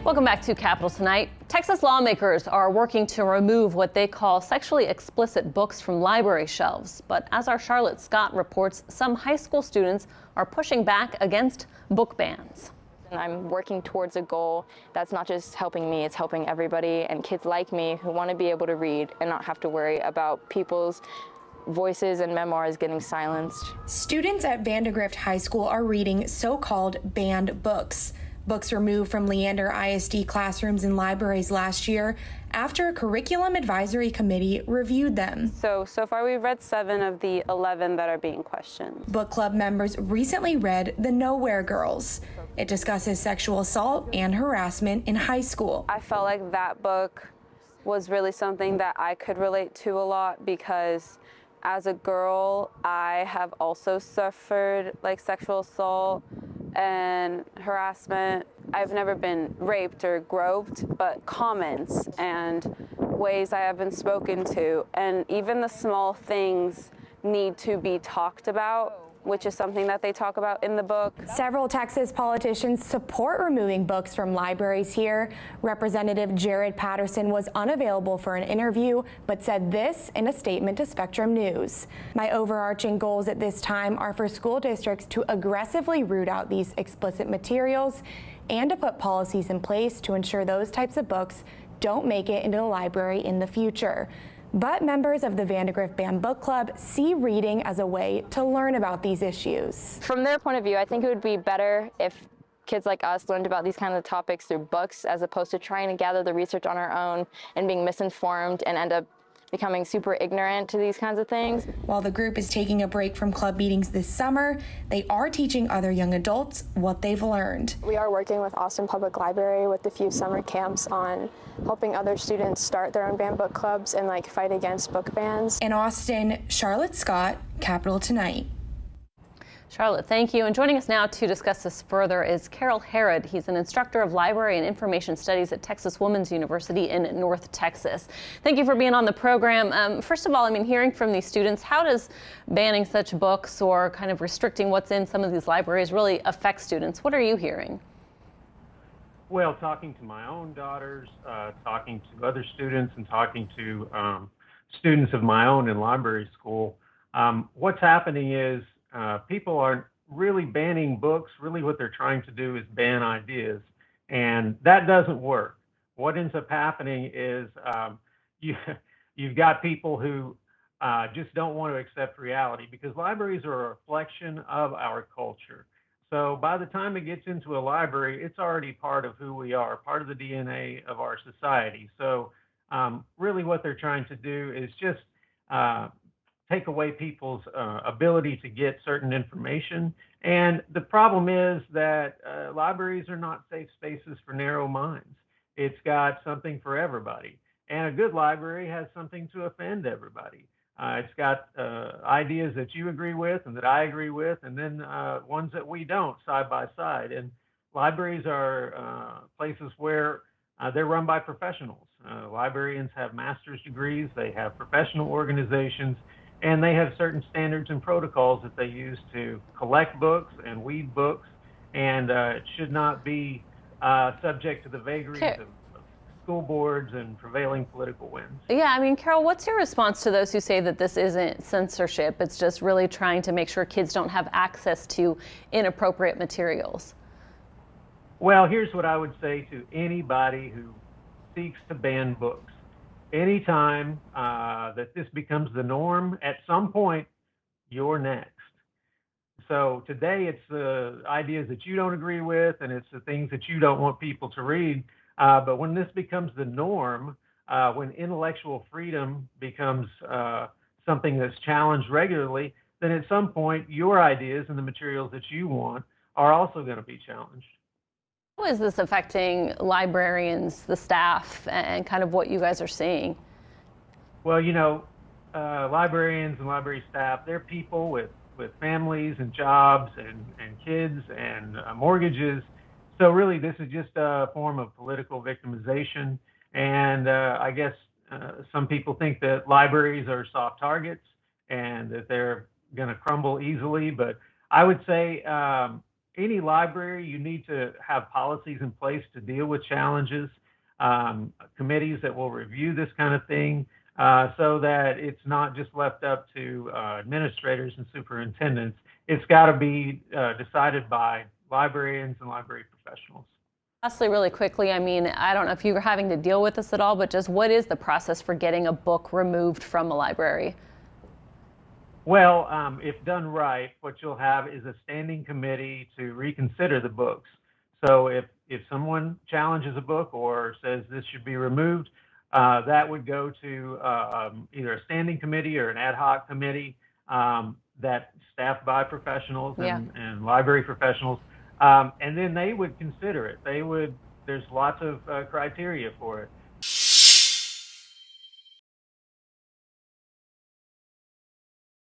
Welcome back to Capitol Tonight. Texas lawmakers are working to remove what they call sexually explicit books from library shelves. But as our Charlotte Scott reports, some high school students are pushing back against book bans. I'm working towards a goal that's not just helping me, it's helping everybody and kids like me who want to be able to read and not have to worry about people's voices and memoirs getting silenced. Students at Vandergrift High School are reading so-called banned books. Books removed from Leander ISD classrooms and libraries last year after a curriculum advisory committee reviewed them. So far we've read 7 of the 11 that are being questioned. Book club members recently read The Nowhere Girls. It discusses sexual assault and harassment in high school. I felt like that book was really something that I could relate to a lot because as a girl, I have also suffered like sexual assault and harassment. I've never been raped or groped, but comments and ways I have been spoken to, and even the small things need to be talked about, which is something that they talk about in the book. Several Texas politicians support removing books from libraries here. Representative Jared Patterson was unavailable for an interview, but said this in a statement to Spectrum News. My overarching goals at this time are for school districts to aggressively root out these explicit materials and to put policies in place to ensure those types of books don't make it into the library in the future. But members of the Vandergrift Banned Book Club see reading as a way to learn about these issues. From their point of view, I think it would be better if kids like us learned about these kinds of topics through books as opposed to trying to gather the research on our own and being misinformed and end up becoming super ignorant to these kinds of things. While the group is taking a break from club meetings this summer, they are teaching other young adults what they've learned. We are working with Austin Public Library with a few summer camps on helping other students start their own banned book clubs and fight against book bans. In Austin, Charlotte Scott, Capitol Tonight. Charlotte, thank you. And joining us now to discuss this further is Kerol Harrod. He's an instructor of library and information studies at Texas Women's University in North Texas. Thank you for being on the program. First of all, hearing from these students, how does banning such books or kind of restricting what's in some of these libraries really affect students? What are you hearing? Well, talking to my own daughters, talking to other students, and talking to students of my own in library school, what's happening is people aren't really banning books. Really what they're trying to do is ban ideas, and that doesn't work. What ends up happening is you've got people who just don't want to accept reality, because libraries are a reflection of our culture. So by the time it gets into a library, it's already part of who we are, part of the DNA of our society. So really what they're trying to do is just take away people's ability to get certain information. And the problem is that libraries are not safe spaces for narrow minds. It's got something for everybody. And a good library has something to offend everybody. It's got ideas that you agree with and that I agree with, and then ones that we don't, side by side. And libraries are places where they're run by professionals. Librarians have master's degrees, they have professional organizations, and they have certain standards and protocols that they use to collect books and weed books, and it should not be subject to the vagaries of school boards and prevailing political winds. Yeah, Kerol, what's your response to those who say that this isn't censorship, it's just really trying to make sure kids don't have access to inappropriate materials? Well, here's what I would say to anybody who seeks to ban books. Anytime that this becomes the norm, at some point, you're next. So today it's the ideas that you don't agree with, and it's the things that you don't want people to read. But when this becomes the norm, when intellectual freedom becomes something that's challenged regularly, then at some point your ideas and the materials that you want are also going to be challenged. How is this affecting librarians, the staff, and kind of what you guys are seeing? Well, librarians and library staff, they're people with families and jobs and kids and mortgages. So really, this is just a form of political victimization. And I guess some people think that libraries are soft targets and that they're going to crumble easily. But I would say any library, you need to have policies in place to deal with challenges, committees that will review this kind of thing, so that it's not just left up to administrators and superintendents. It's got to be decided by librarians and library professionals. Lastly, really quickly, I mean, I don't know if you're having to deal with this at all, but just what is the process for getting a book removed from a library? Well, if done right, what you'll have is a standing committee to reconsider the books. So if someone challenges a book or says this should be removed, that would go to either a standing committee or an ad hoc committee that staffed by professionals and library professionals. And then they would consider it. There's lots of criteria for it.